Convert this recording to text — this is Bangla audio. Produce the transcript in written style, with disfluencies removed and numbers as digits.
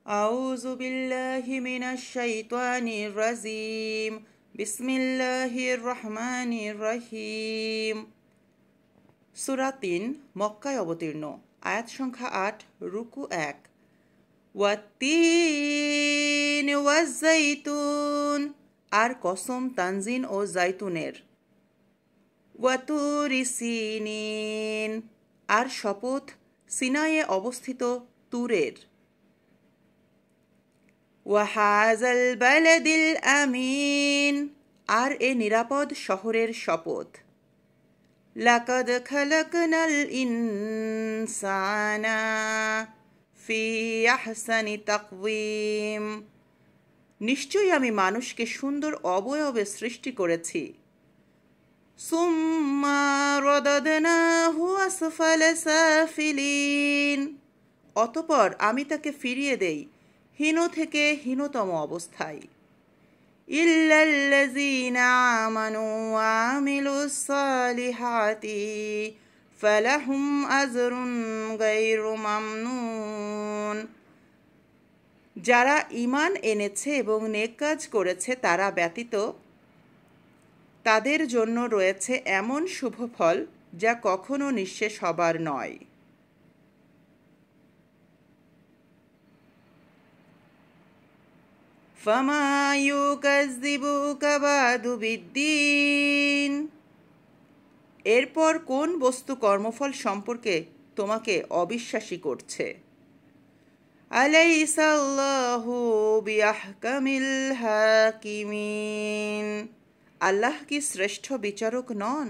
আউযু বিল্লাহি মিনাশ শাইতানির রাজিম। বিসমিল্লাহির রহমানির রহিম। সূরা ৩ মক্কায় অবতীর্ণ। আয়াত সংখ্যা ৮, রুকু ১। ওয়াত্তিন ওয়াজ্জাইতুন, আর কসম তানজিন ও জাইতুনের। ওয়াতুরি সিনিন, আর শপথ সিনাইয়ে অবস্থিত তুরের। ওয়াহাজাল বালাদিল আমিন, আর এ নিরাপদ শহরের শপথ। লাকাদ খালাকনাল ইনসানা ফি আহসানি তাকওয়িম, নিশ্চয়ই আমি মানুষকে সুন্দর অবয়বে সৃষ্টি করেছি। সুম্মা রাদাদনাহু আসফালা সাফিলিন, অতঃপর আমি তাকে ফিরিয়ে দেই হীন থেকে হীনতম অবস্থায়। ইল্লাল্লাযীনা আমানু ওয়া আমিলুস সালিহাতি ফালাহুম আজরুন গায়রু মামনুন, যারা ঈমান এনেছে এবং নেক কাজ করেছে তারা ব্যতীত তাদের জন্য রয়েছে এমন শুভ ফল যা কখনো নিঃশেষ হবার নয়। ফামা ইউকাযযিবুকা বা'দু বিদ্দীন, এরপর কোন বস্তু কর্মফল সম্পর্কে তোমাকে অবিশ্বাসী করছে? আলাইসাল্লাহু বিআহকামিল হাকিমিন, আল্লাহ কি শ্রেষ্ঠ বিচারক নন?